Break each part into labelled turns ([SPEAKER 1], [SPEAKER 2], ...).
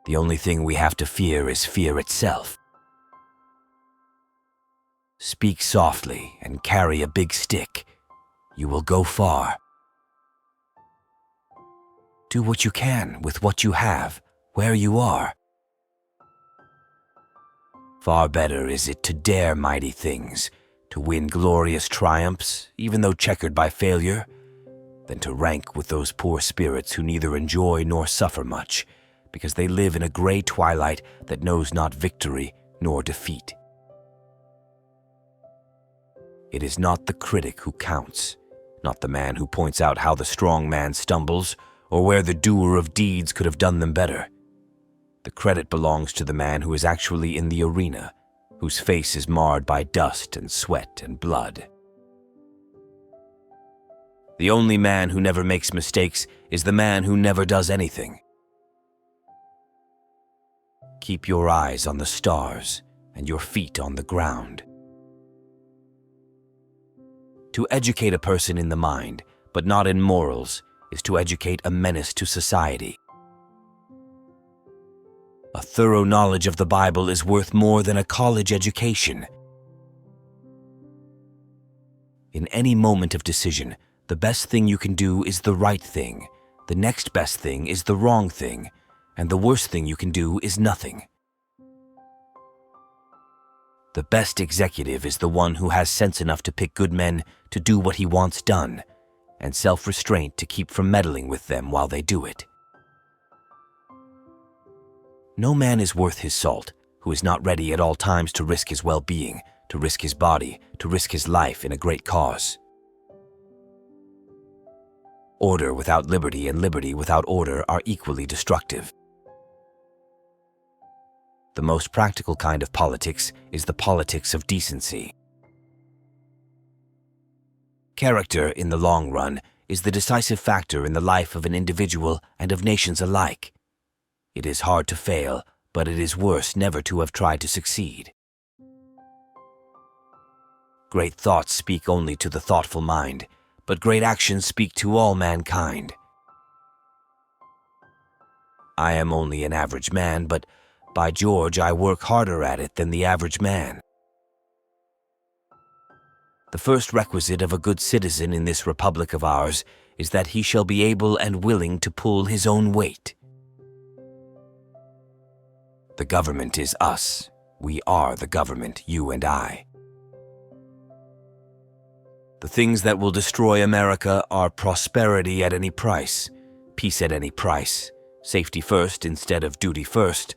[SPEAKER 1] The only thing we have to fear is fear itself. Speak softly and carry a big stick. You will go far. Do what you can with what you have, where you are. Far better is it to dare mighty things, to win glorious triumphs, even though checkered by failure, than to rank with those poor spirits who neither enjoy nor suffer much, because they live in a gray twilight that knows not victory nor defeat. It is not the critic who counts, not the man who points out how the strong man stumbles, or where the doer of deeds could have done them better. The credit belongs to the man who is actually in the arena, whose face is marred by dust and sweat and blood. The only man who never makes mistakes is the man who never does anything. Keep your eyes on the stars and your feet on the ground. To educate a person in the mind, but not in morals, is to educate a menace to society. A thorough knowledge of the Bible is worth more than a college education. In any moment of decision, the best thing you can do is the right thing, the next best thing is the wrong thing, and the worst thing you can do is nothing. The best executive is the one who has sense enough to pick good men to do what he wants done, and self-restraint to keep from meddling with them while they do it. No man is worth his salt who is not ready at all times to risk his well-being, to risk his body, to risk his life in a great cause. Order without liberty and liberty without order are equally destructive. The most practical kind of politics is the politics of decency. Character, in the long run, is the decisive factor in the life of an individual and of nations alike. It is hard to fail, but it is worse never to have tried to succeed. Great thoughts speak only to the thoughtful mind, but great actions speak to all mankind. I am only an average man, but by George, I work harder at it than the average man. The first requisite of a good citizen in this republic of ours is that he shall be able and willing to pull his own weight. The government is us. We are the government, you and I. The things that will destroy America are prosperity at any price, peace at any price, safety first instead of duty first,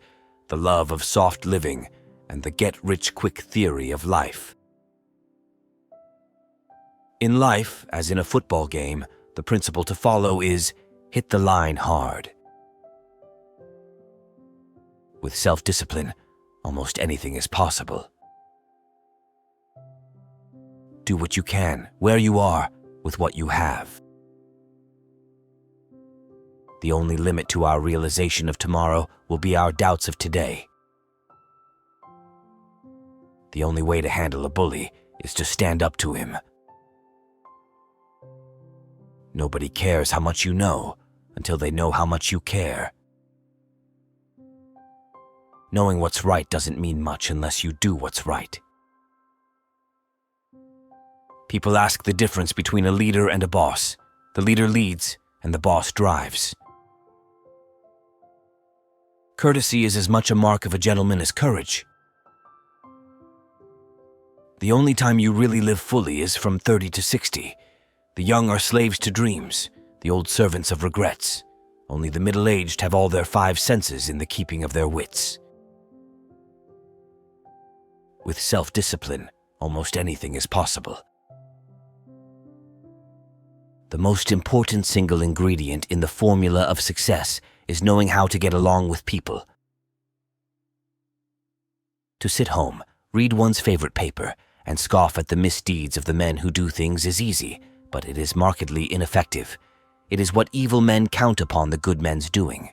[SPEAKER 1] the love of soft living, and the get-rich-quick theory of life. In life, as in a football game, the principle to follow is hit the line hard. With self-discipline, almost anything is possible. Do what you can, where you are, with what you have. The only limit to our realization of tomorrow will be our doubts of today. The only way to handle a bully is to stand up to him. Nobody cares how much you know until they know how much you care. Knowing what's right doesn't mean much unless you do what's right. People ask the difference between a leader and a boss. The leader leads, and the boss drives. Courtesy is as much a mark of a gentleman as courage. The only time you really live fully is from 30 to 60. The young are slaves to dreams, the old servants of regrets. Only the middle-aged have all their 5 senses in the keeping of their wits. With self-discipline, almost anything is possible. The most important single ingredient in the formula of success is knowing how to get along with people. To sit home, read one's favorite paper, and scoff at the misdeeds of the men who do things is easy, but it is markedly ineffective. It is what evil men count upon the good men's doing.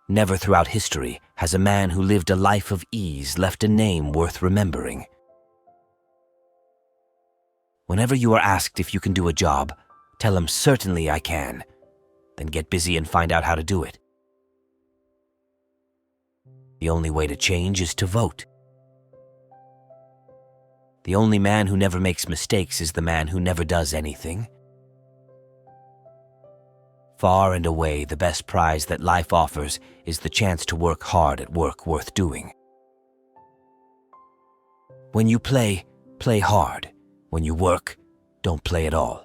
[SPEAKER 1] Never throughout history has a man who lived a life of ease left a name worth remembering. Whenever you are asked if you can do a job, tell him, "Certainly I can." Then then get busy and find out how to do it. The only way to change is to vote. The only man who never makes mistakes is the man who never does anything. Far and away, the best prize that life offers is the chance to work hard at work worth doing. When you play, play hard. When you work, don't play at all.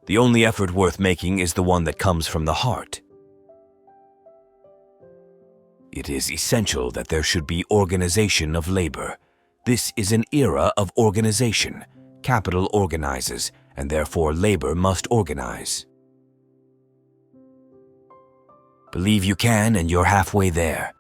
[SPEAKER 1] The only effort worth making is the one that comes from the heart. It is essential that there should be organization of labor. This is an era of organization. Capital organizes, and therefore labor must organize. Believe you can, and you're halfway there.